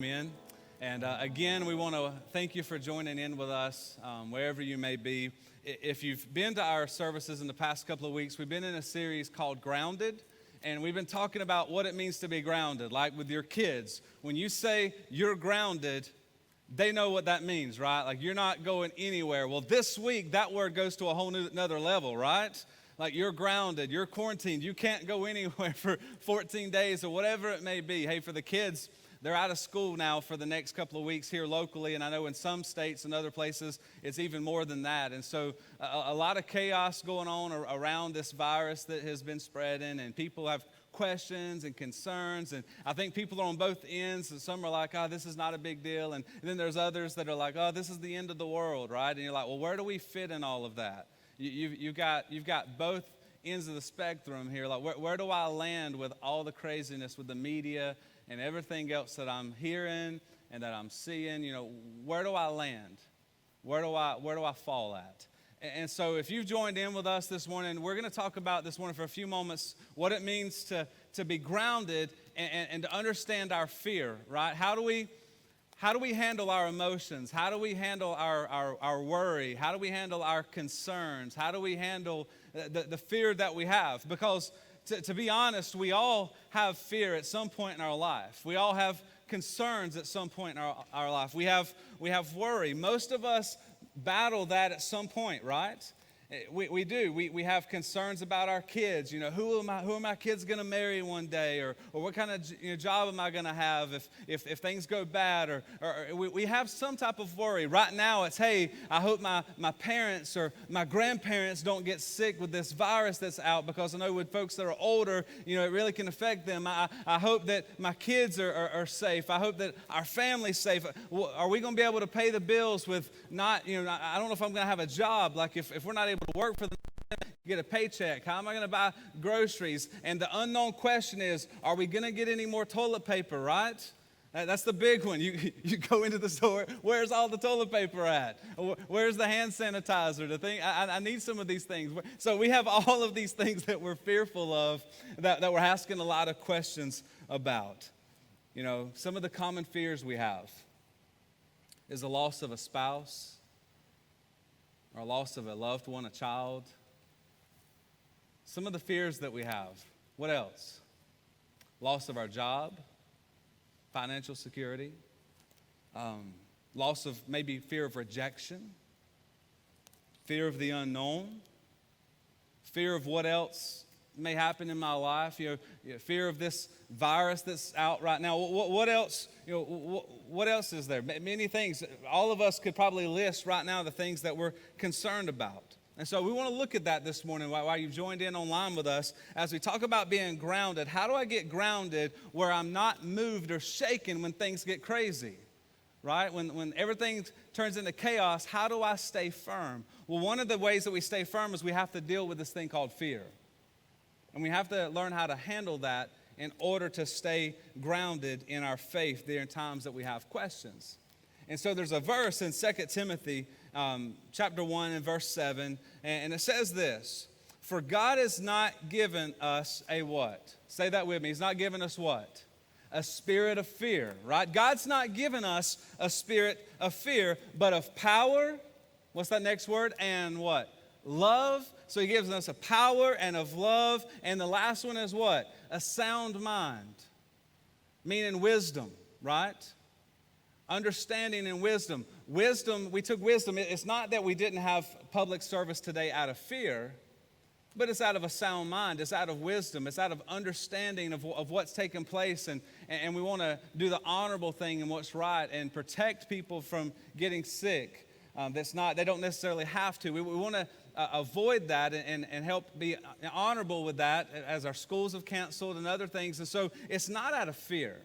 Amen. And again, we want to thank you for joining in with us, wherever you may be. If you've been to our services in the past couple of weeks, we've been in a series called Grounded, and we've been talking about what it means to be grounded. Like with your kids, when you say you're grounded, they know what that means, right? Like you're not going anywhere. Well, this week, that word goes to a whole another level, right? Like you're grounded, you're quarantined, you can't go anywhere for 14 days or whatever it may be. Hey, for the kids, they're out of school now for the next couple of weeks here locally, and I know in some states and other places it's even more than that. And so a lot of chaos going on around this virus that has been spreading, and people have questions and concerns, and I think people are on both ends. And some are like, oh, this is not a big deal, and then there's others that are like, oh, this is the end of the world, right? And you're like, well, where do we fit in all of that? You've got both ends of the spectrum here. Like, where do I land with all the craziness with the media and everything else that I'm hearing and that I'm seeing? You know, where do I land? Where do I fall at? And so if you've joined in with us this morning, we're going to talk about this morning for a few moments what it means to be grounded and to understand our fear, right? How do we handle our emotions? How do we handle our worry? How do we handle our concerns? How do we handle the fear that we have? Because to be honest, we all have fear at some point in our life. We all have concerns at some point in our life. We have worry. Most of us battle that at some point, right? We do. We have concerns about our kids. You know, who are my kids going to marry one day, or what kind of job am I going to have if things go bad, or we have some type of worry. Right now, it's hey, I hope my parents or my grandparents don't get sick with this virus that's out, because I know with folks that are older, you know, it really can affect them. I hope that my kids are safe. I hope that our family's safe. Are we going to be able to pay the bills with not, you know, I don't know if I'm going to have a job. Like if we're not able to work for them, get a paycheck. How am I going to buy groceries? And the unknown question is, are we going to get any more toilet paper, right? That's the big one. You go into the store, where's all the toilet paper at? Where's the hand sanitizer? The thing, I need some of these things. So we have all of these things that we're fearful of, that we're asking a lot of questions about. You know, some of the common fears we have is the loss of a spouse, or loss of a loved one, a child. Some of the fears that we have. What else? Loss of our job, financial security, loss of maybe fear of rejection, fear of the unknown, fear of what else may happen in my life, fear of this virus that's out right now. What else? What else is there? Many things. All of us could probably list right now the things that we're concerned about. And so we want to look at that this morning while you've joined in online with us as we talk about being grounded. How do I get grounded where I'm not moved or shaken when things get crazy? Right? When everything turns into chaos, how do I stay firm? Well, one of the ways that we stay firm is we have to deal with this thing called fear. And we have to learn how to handle that in order to stay grounded in our faith there in times that we have questions. And so there's a verse in 2 Timothy chapter 1 and verse 7, and it says this: for God has not given us a what? Say that with me. He's not given us what? A spirit of fear, right? God's not given us a spirit of fear, but of power. What's that next word? And what? Love. So he gives us a power and of love. And the last one is what? A sound mind, meaning wisdom, right? Understanding and wisdom. Wisdom, we took wisdom. It's not that we didn't have public service today out of fear, but it's out of a sound mind. It's out of wisdom. It's out of understanding of what's taking place. And we want to do the honorable thing and what's right and protect people from getting sick. They don't necessarily have to. We want to avoid that and help be honorable with that, as our schools have canceled and other things. And so it's not out of fear.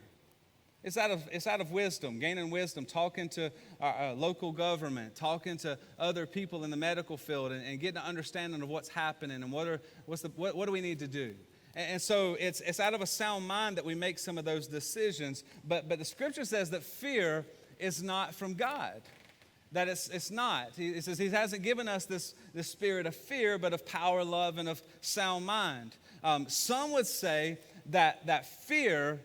It's out of wisdom, gaining wisdom, talking to our local government, talking to other people in the medical field, and getting an understanding of what's happening and what do we need to do. And so it's out of a sound mind that we make some of those decisions. But the Scripture says that fear is not from God. That it's not. It says he hasn't given us this spirit of fear, but of power, love, and of sound mind. Some would say that fear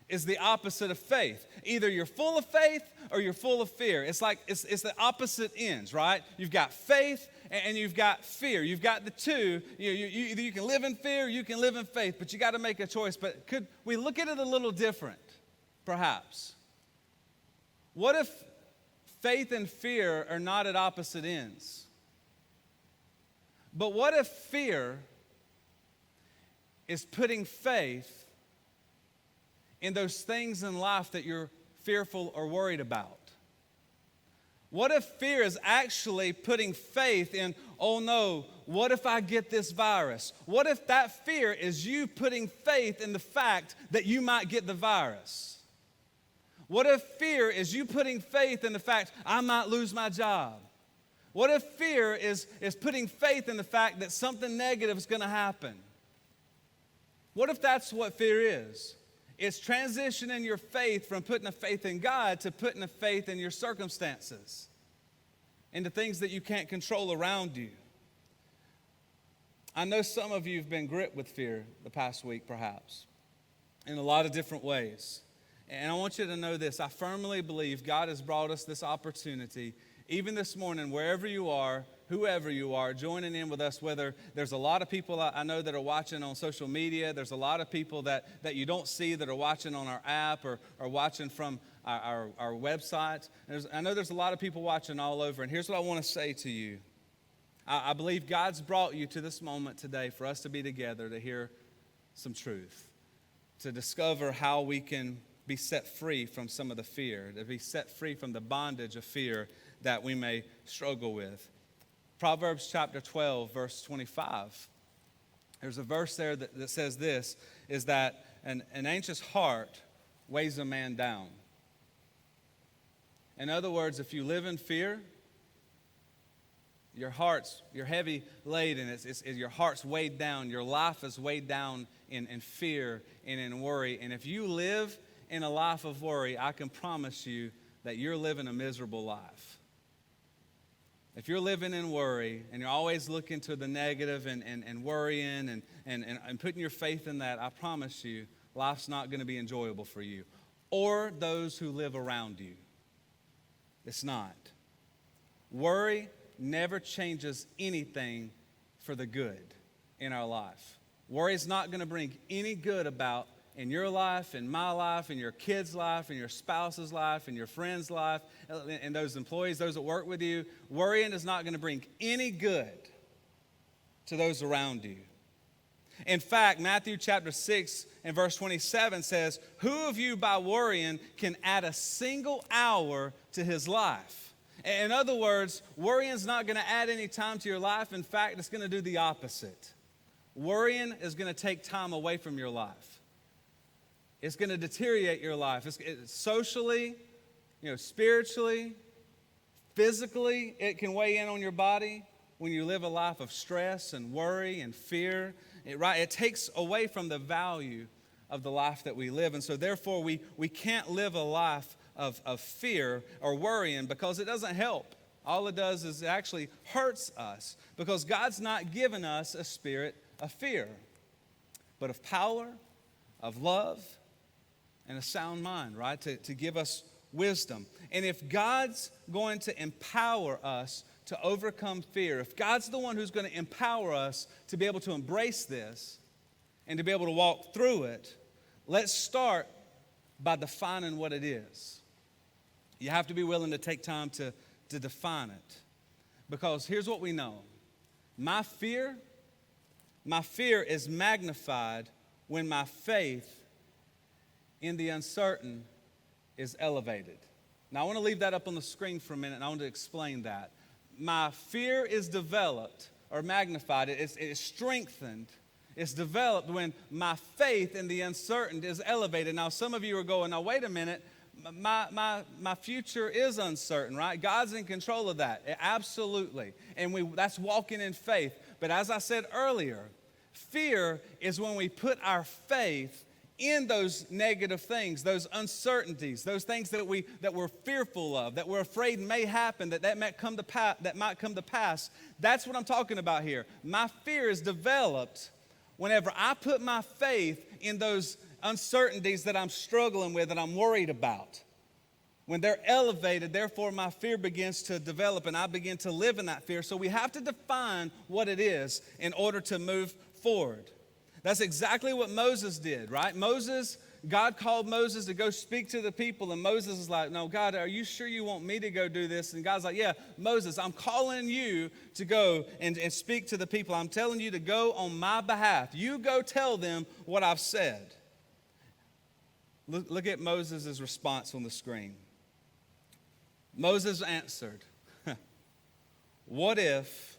is the opposite of faith. Either you're full of faith or you're full of fear. It's like it's the opposite ends, right? You've got faith and you've got fear. You've got the two. Either you can live in fear or you can live in faith, but you got to make a choice. But could we look at it a little different, perhaps? What if faith and fear are not at opposite ends? But what if fear is putting faith in those things in life that you're fearful or worried about? What if fear is actually putting faith in, oh no, what if I get this virus? What if that fear is you putting faith in the fact that you might get the virus? What if fear is you putting faith in the fact I might lose my job? What if fear is putting faith in the fact that something negative is going to happen? What if that's what fear is? It's transitioning your faith from putting a faith in God to putting a faith in your circumstances, into things that you can't control around you. I know some of you have been gripped with fear the past week, perhaps, in a lot of different ways. And I want you to know this. I firmly believe God has brought us this opportunity, even this morning, wherever you are, whoever you are, joining in with us, whether there's a lot of people I know that are watching on social media, there's a lot of people that you don't see that are watching on our app or watching from our website. I know there's a lot of people watching all over, and here's what I want to say to you. I believe God's brought you to this moment today for us to be together to hear some truth, to discover how we can be set free from some of the fear, to be set free from the bondage of fear that we may struggle with. Proverbs chapter 12, verse 25. There's a verse there that says this, is that an anxious heart weighs a man down. In other words, if you live in fear, you're heavy laden, your heart's weighed down, your life is weighed down in fear and in worry. And if you live in a life of worry, I can promise you that you're living a miserable life. If you're living in worry and you're always looking to the negative and worrying and putting your faith in that, I promise you, life's not going to be enjoyable for you or those who live around you. It's not. Worry never changes anything for the good in our life. Worry is not going to bring any good about in your life, in my life, in your kids' life, in your spouse's life, in your friend's life, and those employees, those that work with you. Worrying is not going to bring any good to those around you. In fact, Matthew chapter 6 and verse 27 says, "Who of you by worrying can add a single hour to his life?" In other words, worrying is not going to add any time to your life. In fact, it's going to do the opposite. Worrying is going to take time away from your life. It's going to deteriorate your life. It's socially, spiritually, physically, it can weigh in on your body when you live a life of stress and worry and fear. It takes away from the value of the life that we live. And so therefore, we can't live a life of fear or worrying because it doesn't help. All it does is it actually hurts us because God's not given us a spirit of fear, but of power, of love, and a sound mind, right? To give us wisdom. And if God's going to empower us to overcome fear, if God's the one who's going to empower us to be able to embrace this and to be able to walk through it, let's start by defining what it is. You have to be willing to take time to define it. Because here's what we know. My fear is magnified when my faith in the uncertain is elevated. Now, I want to leave that up on the screen for a minute, and I want to explain that. My fear is developed or magnified. It's strengthened. It's developed when my faith in the uncertain is elevated. Now, some of you are going, now, wait a minute. My future is uncertain, right? God's in control of that. Absolutely. And that's walking in faith. But as I said earlier, fear is when we put our faith in those negative things, those uncertainties, those things that we're fearful of, that we're afraid may happen, that might come to pass. That's what I'm talking about here. My fear is developed whenever I put my faith in those uncertainties that I'm struggling with, that I'm worried about, when they're elevated, therefore my fear begins to develop and I begin to live in that fear. So we have to define what it is in order to move forward. That's exactly what Moses did, right? God called Moses to go speak to the people, and Moses is like, no, God, are you sure you want me to go do this? And God's like, yeah, Moses, I'm calling you to go and speak to the people. I'm telling you to go on my behalf. You go tell them what I've said. Look at Moses' response on the screen. Moses answered, what if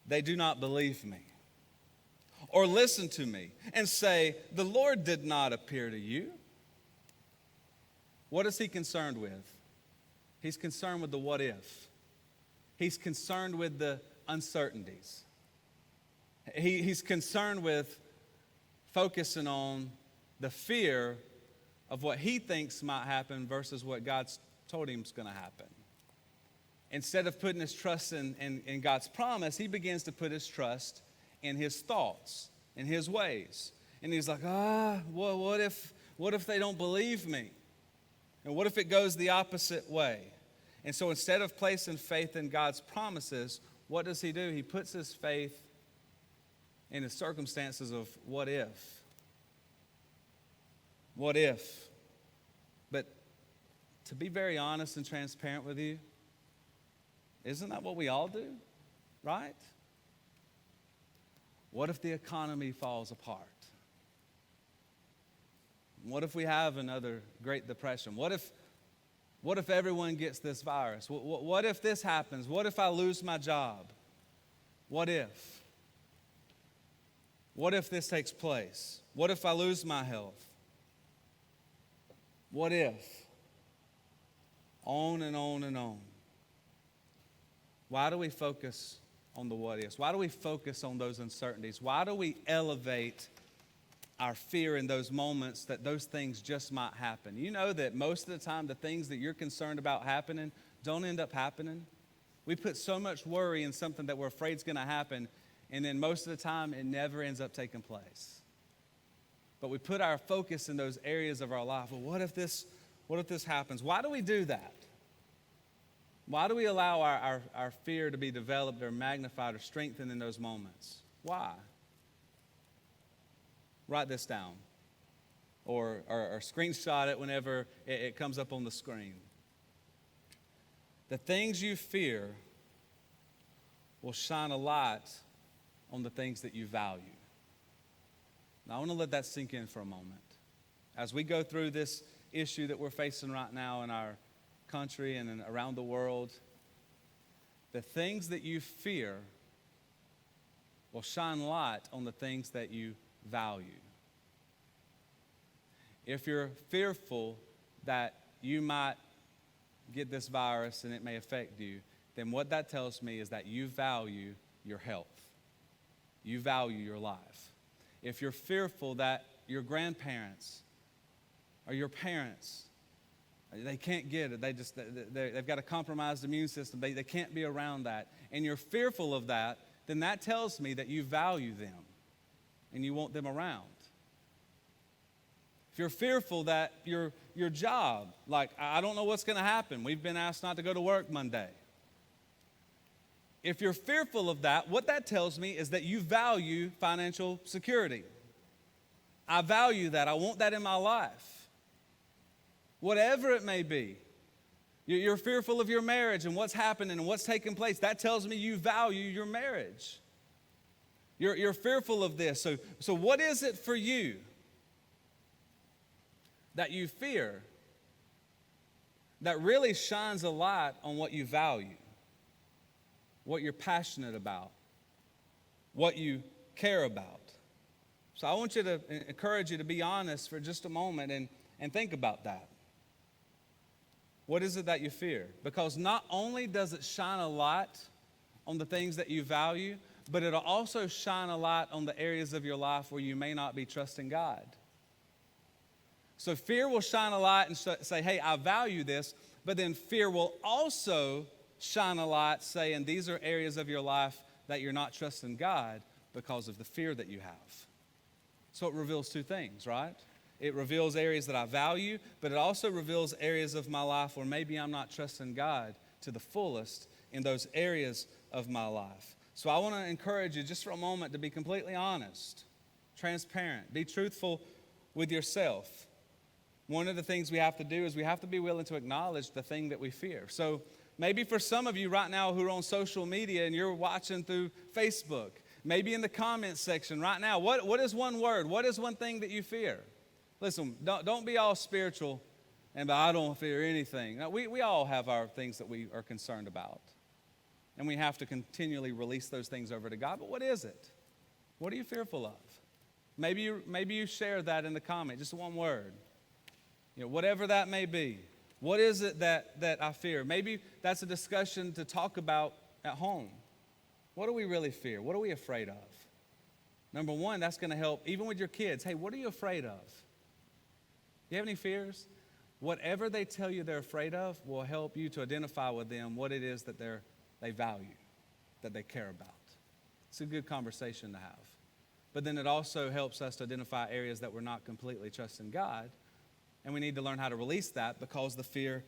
they do not believe me? Or listen to me and say, the Lord did not appear to you? What is he concerned with? He's concerned with the what if. He's concerned with the uncertainties. He's concerned with focusing on the fear of what he thinks might happen versus what God's told him is going to happen. Instead of putting his trust in God's promise, he begins to put his trust in his thoughts, in his ways. And he's like, well, what if they don't believe me? And what if it goes the opposite way? And so instead of placing faith in God's promises, what does he do? He puts his faith in the circumstances of what if. What if? But to be very honest and transparent with you, isn't that what we all do? Right? What if the economy falls apart? What if we have another Great Depression? What if everyone gets this virus? What if this happens? What if I lose my job? What if? What if this takes place? What if I lose my health? What if? On and on and on. Why do we focus on the what ifs? Why do we focus on those uncertainties? Why do we elevate our fear in those moments that those things just might happen? You know that most of the time the things that you're concerned about happening don't end up happening. We put so much worry in something that we're afraid is going to happen, and then most of the time it never ends up taking place. But we put our focus in those areas of our life. Well, what if this happens? Why do we do that? Why do we allow our fear to be developed or magnified or strengthened in those moments? Why? Write this down or screenshot it whenever it comes up on the screen. The things you fear will shine a light on the things that you value. Now, I want to let that sink in for a moment. As we go through this issue that we're facing right now in our country and around the world, the things that you fear will shine light on the things that you value. If you're fearful that you might get this virus and it may affect you, then what that tells me is that you value your health. You value your life. If you're fearful that your grandparents or your parents, they can't get it. They've got a compromised immune system. They can't be around that. And you're fearful of that, then that tells me that you value them and you want them around. If you're fearful that your job, like, I don't know what's going to happen. We've been asked not to go to work Monday. If you're fearful of that, what that tells me is that you value financial security. I value that. I want that in my life. Whatever it may be. You're fearful of your marriage and what's happening and what's taking place. That tells me you value your marriage. You're fearful of this. So what is it for you that you fear that really shines a light on what you value, what you're passionate about, what you care about? So I want you to encourage you to be honest for just a moment and think about that. What is it that you fear? Because not only does it shine a light on the things that you value, but it'll also shine a light on the areas of your life where you may not be trusting God. So fear will shine a light and say, hey, I value this, but then fear will also shine a light saying these are areas of your life that you're not trusting God because of the fear that you have. So it reveals two things, right? It reveals areas that I value, but it also reveals areas of my life where maybe I'm not trusting God to the fullest in those areas of my life. So I want to encourage you just for a moment to be completely honest, transparent, be truthful with yourself. One of the things we have to do is we have to be willing to acknowledge the thing that we fear. So maybe for some of you right now who are on social media and you're watching through Facebook, maybe in the comments section right now, what is one word? What is one thing that you fear? Listen, don't be all spiritual and I don't fear anything. Now, we all have our things that we are concerned about. And we have to continually release those things over to God. But what is it? What are you fearful of? Maybe you share that in the comment, just one word. Whatever that may be. What is it that I fear? Maybe that's a discussion to talk about at home. What do we really fear? What are we afraid of? Number one, that's going to help even with your kids. Hey, what are you afraid of? You have any fears? Whatever they tell you they're afraid of will help you to identify with them what it is that they value, that they care about. It's a good conversation to have. But then it also helps us to identify areas that we're not completely trusting God. And we need to learn how to release that because the fear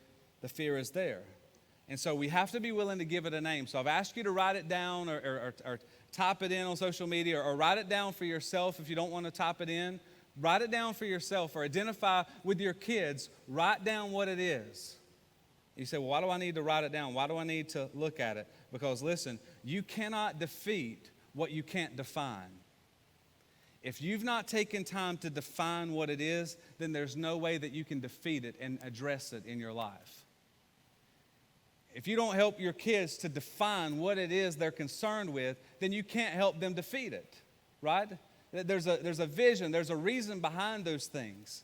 is there. And so we have to be willing to give it a name. So I've asked you to write it down or type it in on social media or write it down for yourself if you don't want to type it in. Write it down for yourself or identify with your kids. Write down what it is. You say, well, why do I need to write it down? Why do I need to look at it? Because listen, you cannot defeat what you can't define. If you've not taken time to define what it is, then there's no way that you can defeat it and address it in your life. If you don't help your kids to define what it is they're concerned with, then you can't help them defeat it, right? There's a vision, there's a reason behind those things.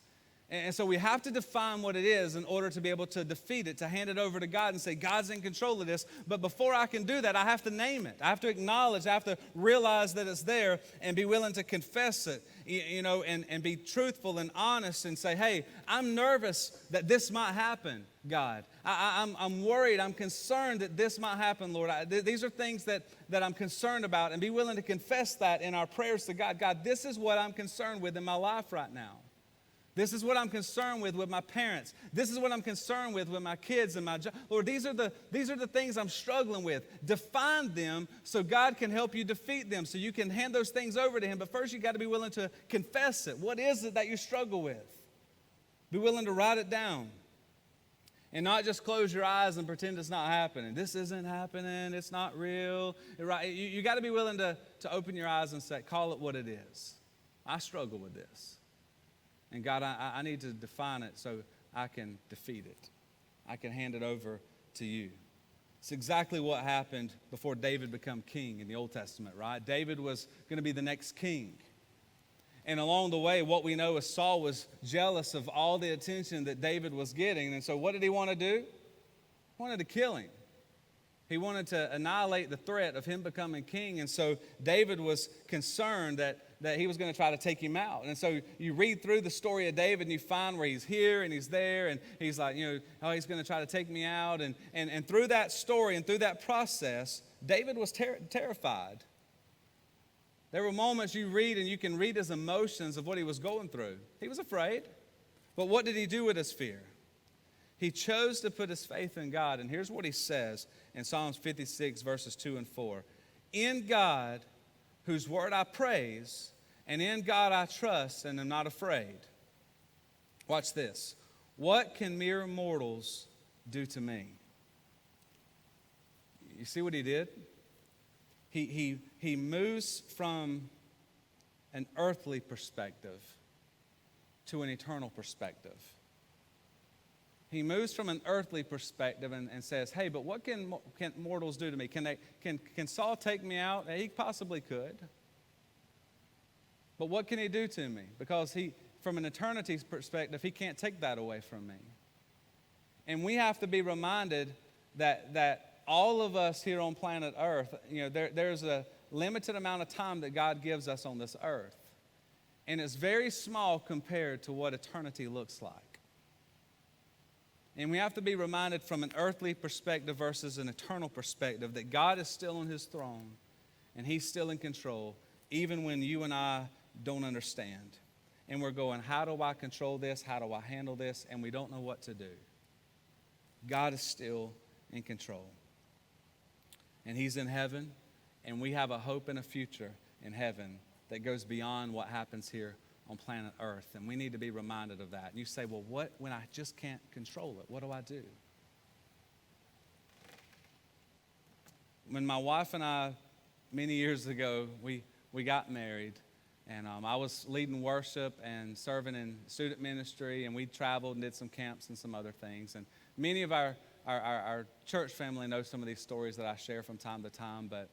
And so we have to define what it is in order to be able to defeat it, to hand it over to God and say, God's in control of this. But before I can do that, I have to name it. I have to acknowledge, I have to realize that it's there and be willing to confess it, and be truthful and honest and say, hey, I'm nervous that this might happen, God. I'm worried, I'm concerned that this might happen, Lord. These are things that I'm concerned about, and be willing to confess that in our prayers to God. God, this is what I'm concerned with in my life right now. This is what I'm concerned with my parents. This is what I'm concerned with my kids and my job. Lord, these are the things I'm struggling with. Define them so God can help you defeat them, so you can hand those things over to Him. But first, you got to be willing to confess it. What is it that you struggle with? Be willing to write it down. And not just close your eyes and pretend it's not happening. This isn't happening. It's not real. You got to be willing to open your eyes and say, call it what it is. I struggle with this. And God, I need to define it so I can defeat it. I can hand it over to you. It's exactly what happened before David became king in the Old Testament, right? David was going to be the next king. And along the way, what we know is Saul was jealous of all the attention that David was getting. And so what did he want to do? He wanted to kill him. He wanted to annihilate the threat of him becoming king. And so David was concerned that he was going to try to take him out. And so you read through the story of David and you find where he's here and he's there and he's like, he's going to try to take me out. And through that story and through that process, David was terrified. There were moments you read and you can read his emotions of what he was going through. He was afraid. But what did he do with his fear? He chose to put his faith in God. And here's what he says in Psalms 56, verses 2 and 4. In God, whose word I praise, and in God I trust and am not afraid. Watch this. What can mere mortals do to me? You see what he did? He moves from an earthly perspective to an eternal perspective. He moves from an earthly perspective and says, hey, but what can mortals do to me? Can Saul take me out? He possibly could. But what can he do to me? Because from an eternity perspective, he can't take that away from me. And we have to be reminded that all of us here on planet Earth, there's a limited amount of time that God gives us on this earth. And it's very small compared to what eternity looks like. And we have to be reminded from an earthly perspective versus an eternal perspective that God is still on His throne and He's still in control, even when you and I don't understand. and we're going, how do I control this? How do I handle this? And we don't know what to do. God is still in control. And he's in heaven, and we have a hope and a future in heaven that goes beyond what happens here on planet Earth. And we need to be reminded of that. And you say, well, what when I just can't control it? What do I do? When my wife and I, many years ago, we got married, and I was leading worship and serving in student ministry, and we traveled and did some camps and some other things. And many of our church family know some of these stories that I share from time to time, but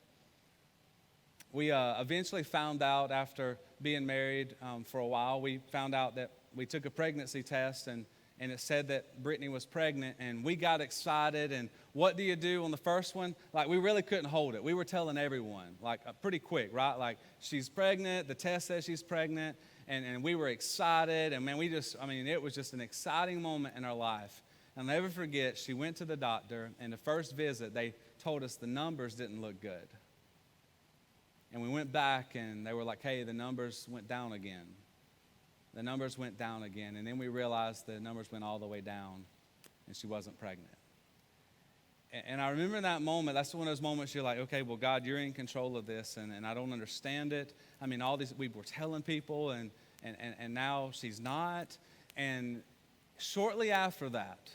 we eventually found out after being married for a while, we found out that we took a pregnancy test, and it said that Brittany was pregnant, and we got excited. And what do you do on the first one? Like, we really couldn't hold it. We were telling everyone, like, pretty quick, right? Like, she's pregnant, the test says she's pregnant, and we were excited. And man, it was just an exciting moment in our life. I'll never forget, she went to the doctor, and the first visit, they told us the numbers didn't look good. And we went back, and they were like, hey, the numbers went down again. The numbers went down again, and then we realized the numbers went all the way down, and she wasn't pregnant. And I remember that moment. That's one of those moments you're like, okay, well, God, you're in control of this, and I don't understand it. I mean, all these, we were telling people, and now she's not. And shortly after that,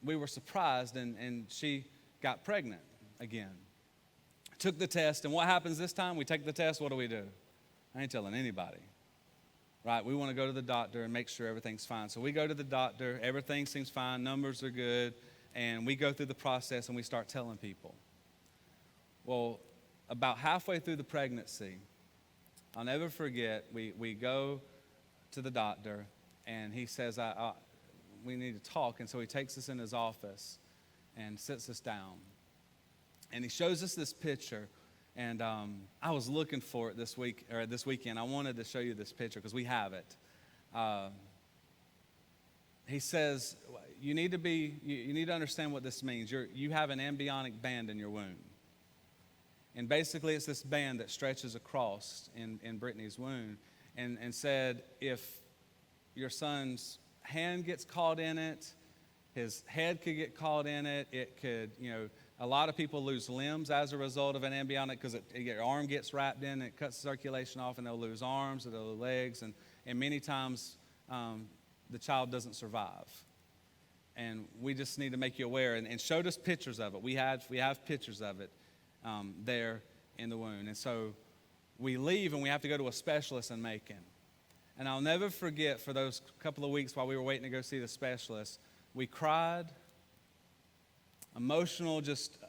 we were surprised, and she got pregnant again. Took the test, and what happens this time? We take the test, what do? I ain't telling anybody. Right, we want to go to the doctor and make sure everything's fine. So we go to the doctor, everything seems fine, numbers are good, and we go through the process and we start telling people. Well, about halfway through the pregnancy, I'll never forget, we go to the doctor, and he says, we need to talk. And so he takes us in his office and sits us down. And he shows us this picture. And I was looking for it this weekend. I wanted to show you this picture because we have it. He says, you need to understand what this means. You have an embryonic band in your womb. And basically it's this band that stretches across in Brittany's womb. And said, if your son's hand gets caught in it, his head could get caught in it, it could, a lot of people lose limbs as a result of an embryonic because your arm gets wrapped in, it cuts the circulation off, and they'll lose arms or they'll lose legs. And many times the child doesn't survive. And we just need to make you aware and showed us pictures of it. We have pictures of it there in the womb. And so we leave and we have to go to a specialist in Macon. And I'll never forget, for those couple of weeks while we were waiting to go see the specialist, we cried. Emotional, just,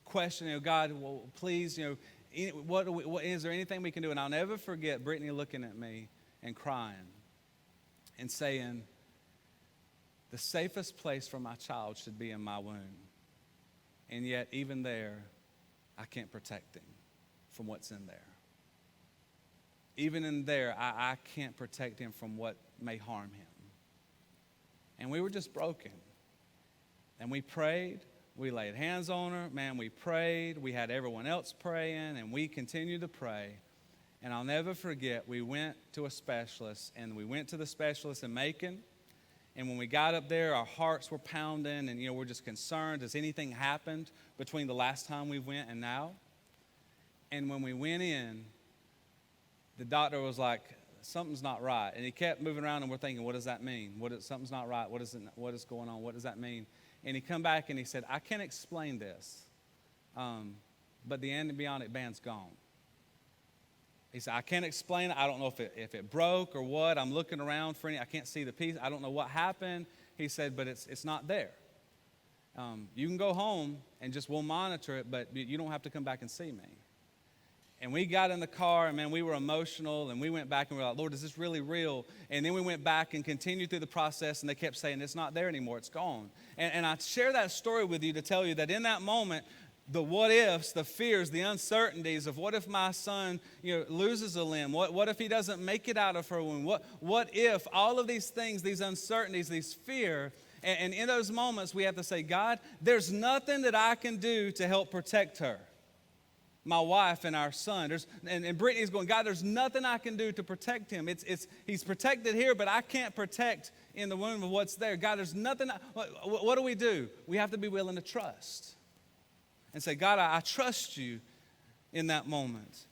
questioning, God, well, please, what is there anything we can do? And I'll never forget Brittany looking at me and crying and saying, the safest place for my child should be in my womb. And yet, even there, I can't protect him from what's in there. Even in there, I can't protect him from what may harm him. And we were just broken. And we prayed, we laid hands on her, man, we prayed, we had everyone else praying, and we continued to pray. And I'll never forget, we went to a specialist, and we went to the specialist in Macon, and when we got up there, our hearts were pounding, and we're just concerned, has anything happened between the last time we went and now? And when we went in, the doctor was like, something's not right. And he kept moving around, and we're thinking, what does that mean? Something's not right. What is going on? What does that mean? And he come back and he said, I can't explain this, but the embryonic band's gone. He said, I can't explain it. I don't know if it broke or what. I'm looking around for I can't see the piece. I don't know what happened. He said, but it's not there. You can go home and we'll monitor it, but you don't have to come back and see me. And we got in the car, and man, we were emotional, and we went back and we were like, Lord, is this really real? And then we went back and continued through the process, and they kept saying, it's not there anymore, it's gone. And I share that story with you to tell you that in that moment, the what ifs, the fears, the uncertainties of what if my son loses a limb? What if he doesn't make it out of her womb? What if all of these things, these uncertainties, these fear, and in those moments we have to say, God, there's nothing that I can do to help protect her. my wife and our son. And Brittany's going, God, there's nothing I can do to protect him. He's protected here, but I can't protect in the womb of what's there. God, there's nothing. What do? We have to be willing to trust and say, God, I trust you in that moment.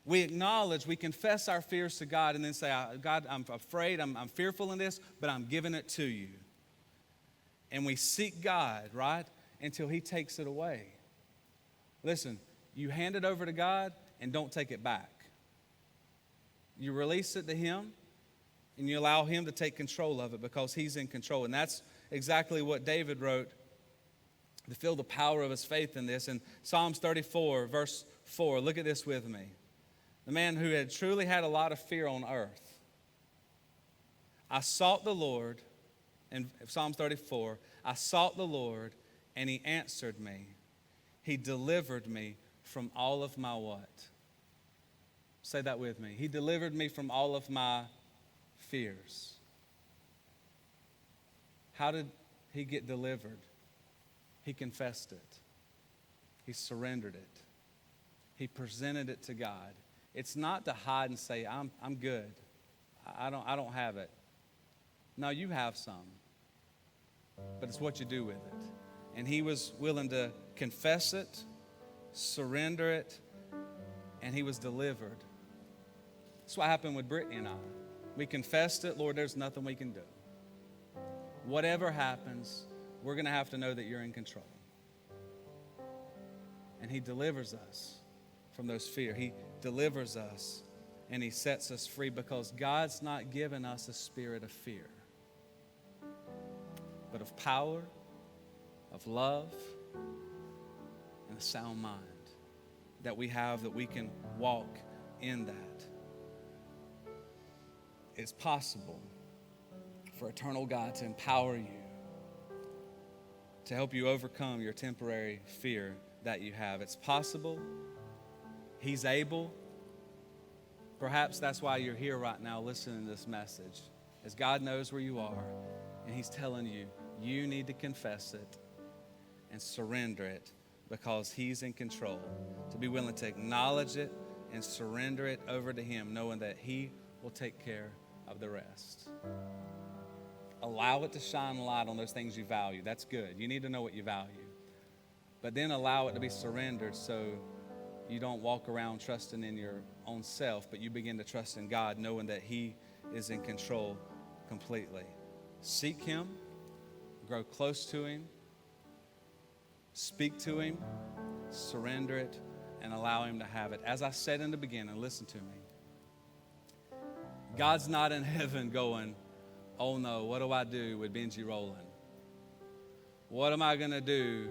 We acknowledge, we confess our fears to God and then say, God, I'm afraid, I'm fearful in this, but I'm giving it to you. And we seek God, right, until he takes it away. Listen, you hand it over to God and don't take it back. You release it to him and you allow him to take control of it because he's in control. And that's exactly what David wrote to feel the power of his faith in this. In Psalms 34, verse 4, look at this with me. The man who had truly had a lot of fear on earth. I sought the Lord, in Psalms 34, I sought the Lord and he answered me. He delivered me from all of my what? Say that with me. He delivered me from all of my fears. How did he get delivered? He confessed it. He surrendered it. He presented it to God. It's not to hide and say, I'm good. I don't have it. No, you have some. But it's what you do with it. And he was willing to confess it, surrender it, and he was delivered. That's what happened with Brittany and I. We confessed it. Lord, there's nothing we can do. Whatever happens, we're going to have to know that you're in control. And he delivers us from those fears. He delivers us and he sets us free because God's not given us a spirit of fear, but of power, of love, and a sound mind that we have, that we can walk in that. It's possible for eternal God to empower you, to help you overcome your temporary fear that you have. It's possible. He's able. Perhaps that's why you're here right now listening to this message, as God knows where you are, and he's telling you, you need to confess it and surrender it because he's in control. To be willing to acknowledge it and surrender it over to him, knowing that he will take care of the rest. Allow it to shine light on those things you value. That's good. You need to know what you value. But then allow it to be surrendered so you don't walk around trusting in your own self, but you begin to trust in God, knowing that he is in control completely. Seek him, grow close to him, speak to him, surrender it, and allow him to have it. As I said in the beginning, listen to me. God's not in heaven going, oh no, what do I do with Benji Rowalnd? What am I going to do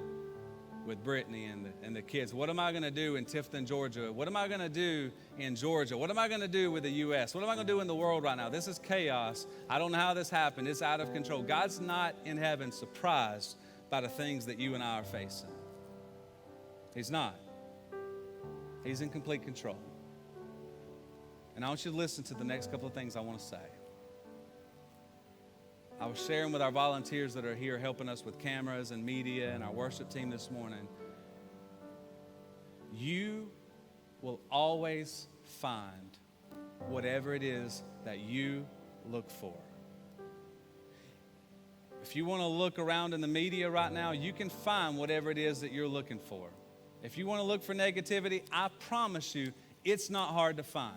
with Brittany and the kids? What am I going to do in Tifton, Georgia? What am I going to do in Georgia? What am I going to do with the U.S.? What am I going to do in the world right now? This is chaos. I don't know how this happened. It's out of control. God's not in heaven surprised by the things that you and I are facing. He's not. He's in complete control. And I want you to listen to the next couple of things I want to say. I was sharing with our volunteers that are here helping us with cameras and media and our worship team this morning. You will always find whatever it is that you look for. If you want to look around in the media right now, you can find whatever it is that you're looking for. If you want to look for negativity, I promise you, it's not hard to find.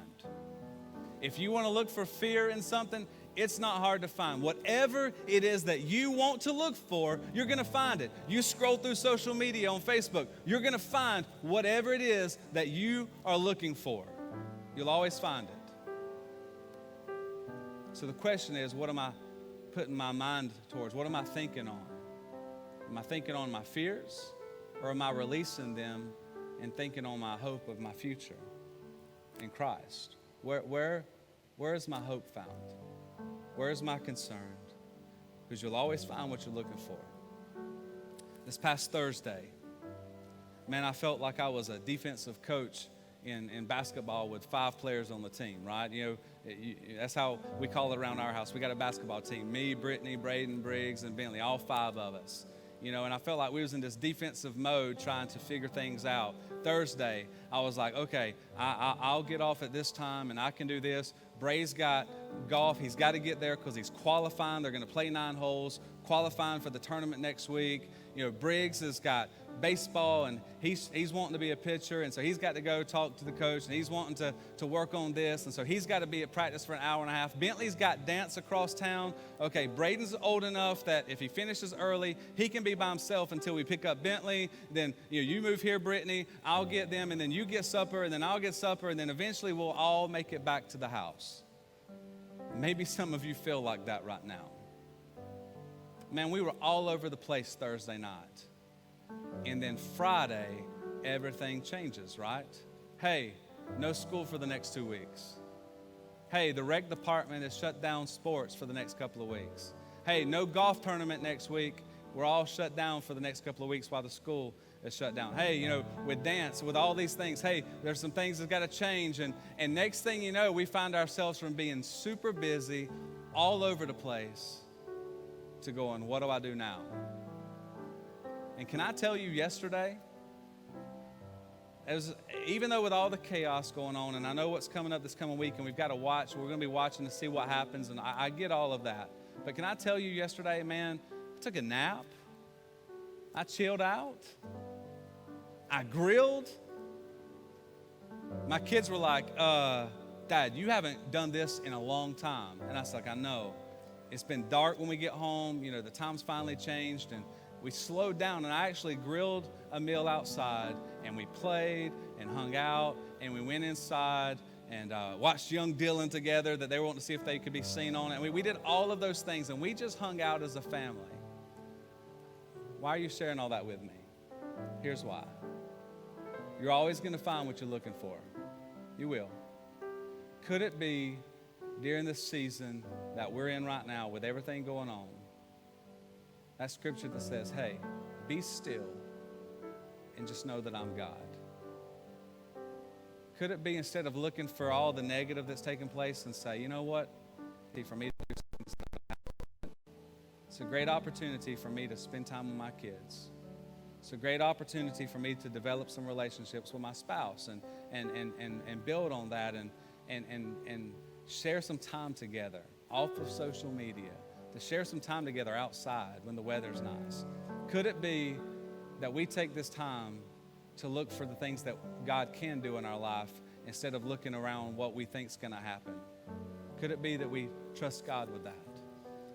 If you want to look for fear in something, it's not hard to find. Whatever it is that you want to look for, you're going to find it. You scroll through social media on Facebook, you're going to find whatever it is that you are looking for. You'll always find it. So the question is, what am I putting my mind towards? What am I thinking on? Am I thinking on my fears, or am I releasing them and thinking on my hope of my future in Christ? Where is my hope found? Where is my concern? Because you'll always find what you're looking for. This past Thursday, man, I felt like I was a defensive coach in basketball with 5 players on the team, right? You know, that's how we call it around our house. We got a basketball team, me, Brittany, Braden, Briggs, and Bentley, all 5 of us. and I felt like we was in this defensive mode trying to figure things out. Thursday, I was like, okay, I'll get off at this time and I can do this. Bray's got golf. He's got to get there because he's qualifying. They're going to play 9 holes, qualifying for the tournament next week. Briggs has got baseball and he's wanting to be a pitcher, and so he's got to go talk to the coach, and he's wanting to work on this, and so he's got to be at practice for an hour and a half. Bentley's got dance across town. Okay, Braden's old enough that if he finishes early, he can be by himself until we pick up Bentley. Then you move here, Brittany, I'll get them, and then you get supper, and then I'll get supper, and then eventually we'll all make it back to the house. Maybe some of you feel like that right now. Man, we were all over the place Thursday night. And then Friday, everything changes, right? Hey, no school for the next 2 weeks. Hey, the rec department has shut down sports for the next couple of weeks. Hey, no golf tournament next week. We're all shut down for the next couple of weeks while the school is shut down. Hey, with dance, with all these things, hey, there's some things that got to change. And next thing you know, we find ourselves from being super busy, all over the place, to going, what do I do now? And can I tell you, yesterday, even though with all the chaos going on, and I know what's coming up this coming week, and we've got to watch, we're going to be watching to see what happens, and I get all of that. But can I tell you, yesterday, man, I took a nap. I chilled out. I grilled. My kids were like, Dad, you haven't done this in a long time. And I was like, I know. It's been dark when we get home. The time's finally changed, and we slowed down, and I actually grilled a meal outside, and we played and hung out, and we went inside and watched Young Dylan together that they were wanting to see if they could be seen on it. And we did all of those things, and we just hung out as a family. Why are you sharing all that with me? Here's why. You're always going to find what you're looking for. You will. Could it be during this season that we're in right now with everything going on, that scripture that says, hey, be still and just know that I'm God? Could it be, instead of looking for all the negative that's taking place, and say, you know what, for me to do something, it's a great opportunity for me to spend time with my kids. It's a great opportunity for me to develop some relationships with my spouse and build on that and share some time together off of social media, to share some time together outside when the weather's nice. Could it be that we take this time to look for the things that God can do in our life instead of looking around what we think is going to happen? Could it be that we trust God with that?